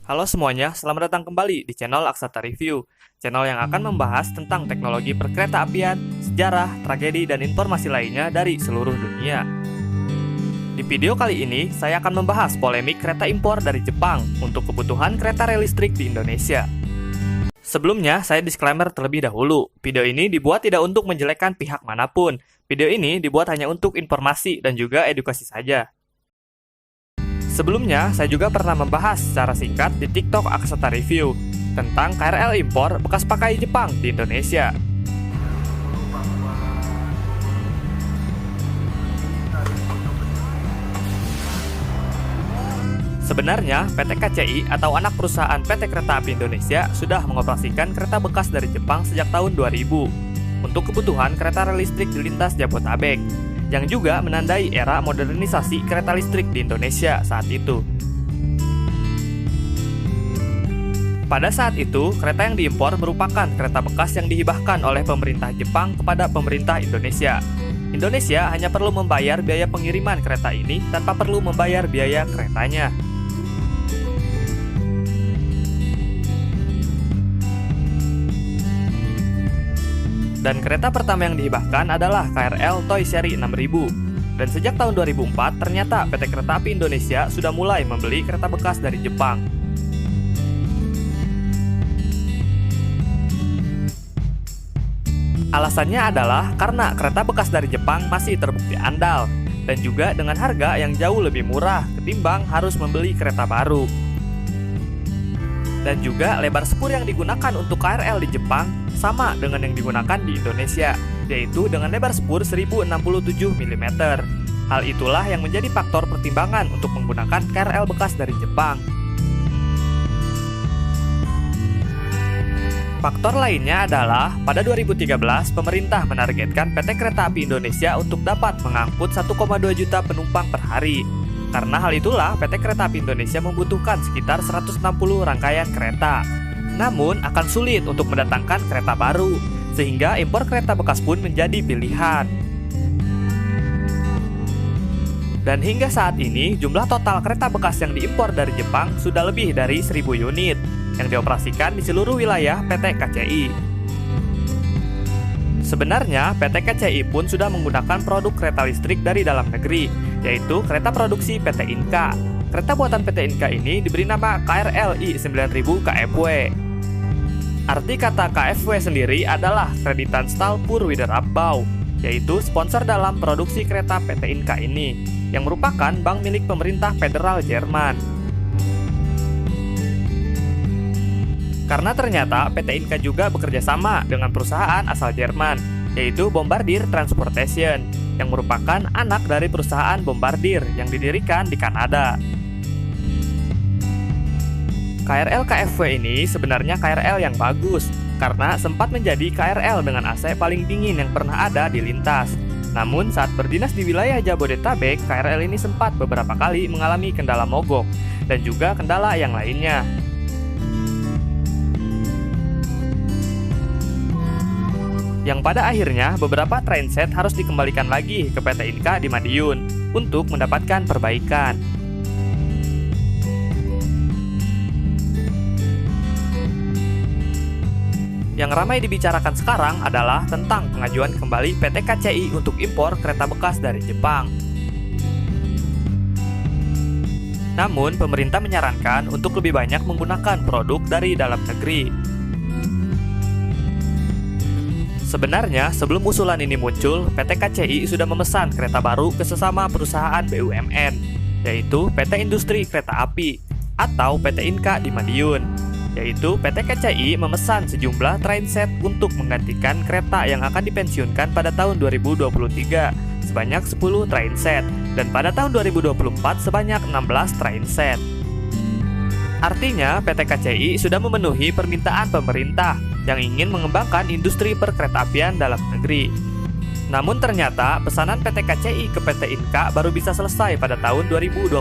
Halo semuanya, selamat datang kembali di channel Aksata Review, channel yang akan membahas tentang teknologi perkereta apian, sejarah, tragedi, dan informasi lainnya dari seluruh dunia. Di video kali ini, saya akan membahas polemik kereta impor dari Jepang untuk kebutuhan kereta rel listrik di Indonesia. Sebelumnya, saya disclaimer terlebih dahulu. Video ini dibuat tidak untuk menjelekkan pihak manapun. Video ini dibuat hanya untuk informasi dan juga edukasi saja. Sebelumnya, saya juga pernah membahas secara singkat di TikTok Aksata Review tentang KRL impor bekas pakai Jepang di Indonesia. Sebenarnya, PT KCI atau anak perusahaan PT Kereta Api Indonesia sudah mengoperasikan kereta bekas dari Jepang sejak tahun 2000 untuk kebutuhan kereta rel listrik di lintas Jabotabek, yang juga menandai era modernisasi kereta listrik di Indonesia saat itu. Pada saat itu, kereta yang diimpor merupakan kereta bekas yang dihibahkan oleh pemerintah Jepang kepada pemerintah Indonesia. Indonesia hanya perlu membayar biaya pengiriman kereta ini tanpa perlu membayar biaya keretanya. Dan kereta pertama yang dihibahkan adalah KRL Toei Seri 6000. Dan sejak tahun 2004, ternyata PT Kereta Api Indonesia sudah mulai membeli kereta bekas dari Jepang. Alasannya adalah karena kereta bekas dari Jepang masih terbukti andal, dan juga dengan harga yang jauh lebih murah ketimbang harus membeli kereta baru. Dan juga lebar spur yang digunakan untuk KRL di Jepang sama dengan yang digunakan di Indonesia, yaitu dengan lebar spur 1067 mm. Hal itulah yang menjadi faktor pertimbangan untuk menggunakan KRL bekas dari Jepang. Faktor lainnya adalah, pada 2013, pemerintah menargetkan PT Kereta Api Indonesia untuk dapat mengangkut 1,2 juta penumpang per hari. Karena hal itulah, PT Kereta Api Indonesia membutuhkan sekitar 160 rangkaian kereta. Namun, akan sulit untuk mendatangkan kereta baru, sehingga impor kereta bekas pun menjadi pilihan. Dan hingga saat ini, jumlah total kereta bekas yang diimpor dari Jepang sudah lebih dari 1000 unit, yang dioperasikan di seluruh wilayah PT KCI. Sebenarnya, PT KCI pun sudah menggunakan produk kereta listrik dari dalam negeri, yaitu kereta produksi PT Inka. Kereta buatan PT Inka ini diberi nama KRLI 9000 KFW. Arti kata KFW sendiri adalah Kreditanstalt voor Wederopbouw, yaitu sponsor dalam produksi kereta PT Inka ini, yang merupakan bank milik pemerintah federal Jerman. Karena ternyata PT Inka juga bekerja sama dengan perusahaan asal Jerman, yaitu Bombardier Transportation, yang merupakan anak dari perusahaan Bombardier yang didirikan di Kanada. KRL KFW ini sebenarnya KRL yang bagus, karena sempat menjadi KRL dengan AC paling dingin yang pernah ada di lintas. Namun saat berdinas di wilayah Jabodetabek, KRL ini sempat beberapa kali mengalami kendala mogok, dan juga kendala yang lainnya. Yang pada akhirnya beberapa trainset harus dikembalikan lagi ke PT Inka di Madiun untuk mendapatkan perbaikan. Yang ramai dibicarakan sekarang adalah tentang pengajuan kembali PT KCI untuk impor kereta bekas dari Jepang. Namun, pemerintah menyarankan untuk lebih banyak menggunakan produk dari dalam negeri. Sebenarnya, sebelum usulan ini muncul, PT KCI sudah memesan kereta baru ke sesama perusahaan BUMN, yaitu PT Industri Kereta Api atau PT Inka di Madiun. Yaitu PT KCI memesan sejumlah trainset untuk menggantikan kereta yang akan dipensiunkan pada tahun 2023 sebanyak 10 trainset, dan pada tahun 2024 sebanyak 16 trainset. Artinya, PT KCI sudah memenuhi permintaan pemerintah yang ingin mengembangkan industri perkeretaapian dalam negeri. Namun ternyata pesanan PT KCI ke PT Inka baru bisa selesai pada tahun 2025.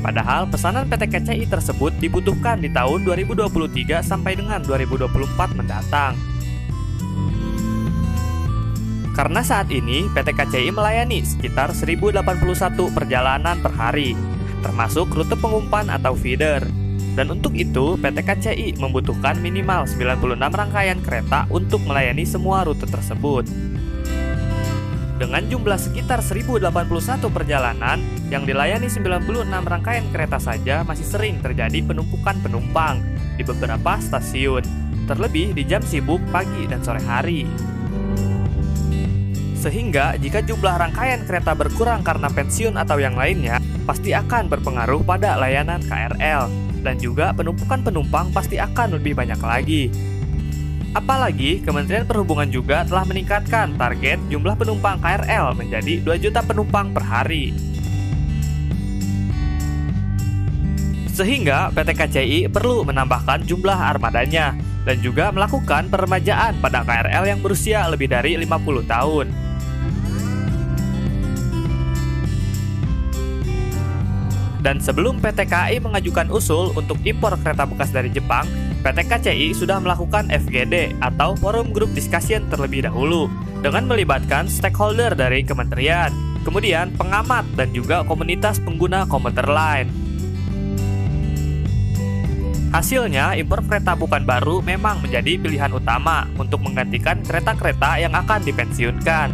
Padahal pesanan PT KCI tersebut dibutuhkan di tahun 2023 sampai dengan 2024 mendatang. Karena saat ini PT KCI melayani sekitar 1081 perjalanan per hari, termasuk rute pengumpan atau feeder. Dan untuk itu, PT KCI membutuhkan minimal 96 rangkaian kereta untuk melayani semua rute tersebut. Dengan jumlah sekitar 1081 perjalanan, yang dilayani 96 rangkaian kereta saja masih sering terjadi penumpukan penumpang di beberapa stasiun, terlebih di jam sibuk pagi dan sore hari. Sehingga jika jumlah rangkaian kereta berkurang karena pensiun atau yang lainnya, pasti akan berpengaruh pada layanan KRL, dan juga penumpukan penumpang pasti akan lebih banyak lagi. Apalagi Kementerian Perhubungan juga telah meningkatkan target jumlah penumpang KRL menjadi 2 juta penumpang per hari. Sehingga PT KCI perlu menambahkan jumlah armadanya dan juga melakukan peremajaan pada KRL yang berusia lebih dari 50 tahun. Dan sebelum PT KAI mengajukan usul untuk impor kereta bekas dari Jepang, PT KCI sudah melakukan FGD atau Forum Group Discussion terlebih dahulu dengan melibatkan stakeholder dari kementerian, kemudian pengamat dan juga komunitas pengguna komuter lain. Hasilnya, impor kereta bukan baru memang menjadi pilihan utama untuk menggantikan kereta-kereta yang akan dipensiunkan.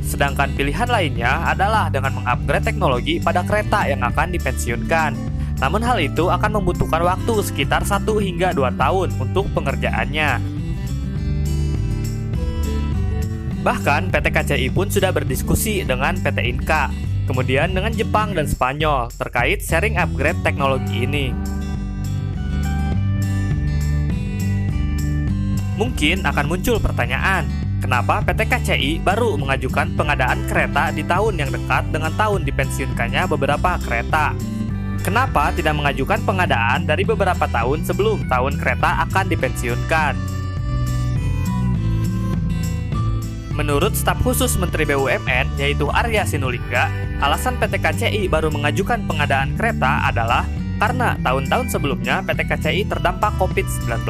Sedangkan pilihan lainnya adalah dengan mengupgrade teknologi pada kereta yang akan dipensiunkan. Namun hal itu akan membutuhkan waktu sekitar 1 hingga 2 tahun untuk pengerjaannya. Bahkan PT KCI pun sudah berdiskusi dengan PT Inka, kemudian dengan Jepang dan Spanyol terkait sharing upgrade teknologi ini. Mungkin akan muncul pertanyaan, kenapa PT KCI baru mengajukan pengadaan kereta di tahun yang dekat dengan tahun dipensiunkannya beberapa kereta? Kenapa tidak mengajukan pengadaan dari beberapa tahun sebelum tahun kereta akan dipensiunkan? Menurut staf khusus Menteri BUMN, yaitu Arya Sinulinga, alasan PT KCI baru mengajukan pengadaan kereta adalah karena tahun-tahun sebelumnya PT KCI terdampak COVID-19,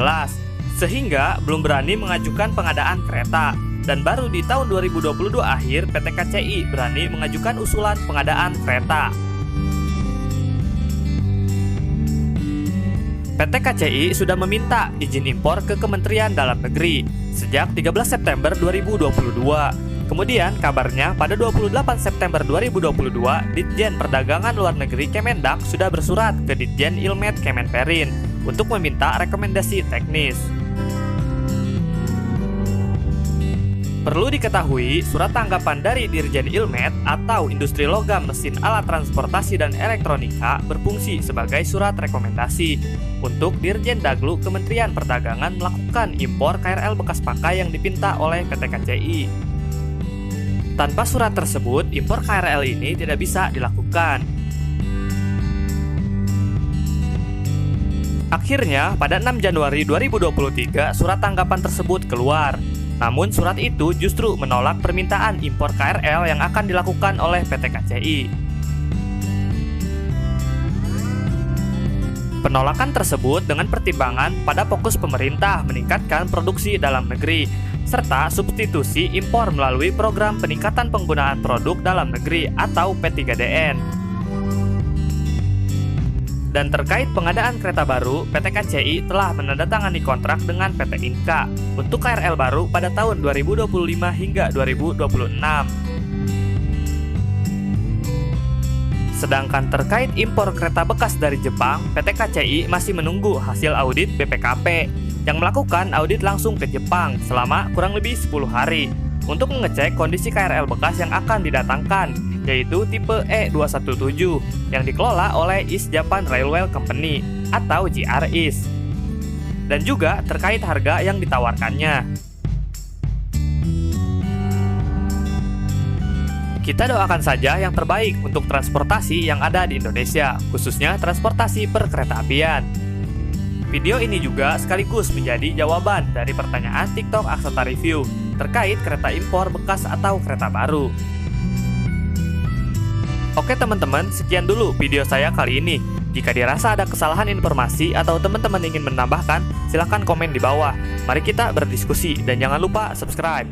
sehingga belum berani mengajukan pengadaan kereta. Dan baru di tahun 2022 akhir PT KCI berani mengajukan usulan pengadaan kereta. PT KCI sudah meminta izin impor ke Kementerian Dalam Negeri sejak 13 September 2022. Kemudian kabarnya pada 28 September 2022, Ditjen Perdagangan Luar Negeri Kemendak sudah bersurat ke Ditjen Ilmed Kemenperin untuk meminta rekomendasi teknis. Perlu diketahui, surat tanggapan dari Dirjen Ilmed atau Industri Logam Mesin Alat Transportasi dan Elektronika berfungsi sebagai surat rekomendasi untuk Dirjen Daglu Kementerian Perdagangan melakukan impor KRL bekas pakai yang dipinta oleh PT KCI. Tanpa surat tersebut, impor KRL ini tidak bisa dilakukan. Akhirnya, pada 6 Januari 2023, surat tanggapan tersebut keluar. Namun surat itu justru menolak permintaan impor KRL yang akan dilakukan oleh PT KCI. Penolakan tersebut dengan pertimbangan pada fokus pemerintah meningkatkan produksi dalam negeri, serta substitusi impor melalui program peningkatan penggunaan produk dalam negeri atau P3DN. Dan terkait pengadaan kereta baru, PT KCI telah menandatangani kontrak dengan PT Inka untuk KRL baru pada tahun 2025 hingga 2026. Sedangkan terkait impor kereta bekas dari Jepang, PT KCI masih menunggu hasil audit BPKP yang melakukan audit langsung ke Jepang selama kurang lebih 10 hari untuk mengecek kondisi KRL bekas yang akan didatangkan, yaitu tipe E217 yang dikelola oleh East Japan Railway Company atau JR East, dan juga terkait harga yang ditawarkannya. Kita doakan saja yang terbaik untuk transportasi yang ada di Indonesia, khususnya transportasi perkeretaapian. Video ini juga sekaligus menjadi jawaban dari pertanyaan TikTok Aksata Review terkait kereta impor bekas atau kereta baru. Oke teman-teman, sekian dulu video saya kali ini. Jika dirasa ada kesalahan informasi atau teman-teman ingin menambahkan, silahkan komen di bawah. Mari kita berdiskusi dan jangan lupa subscribe.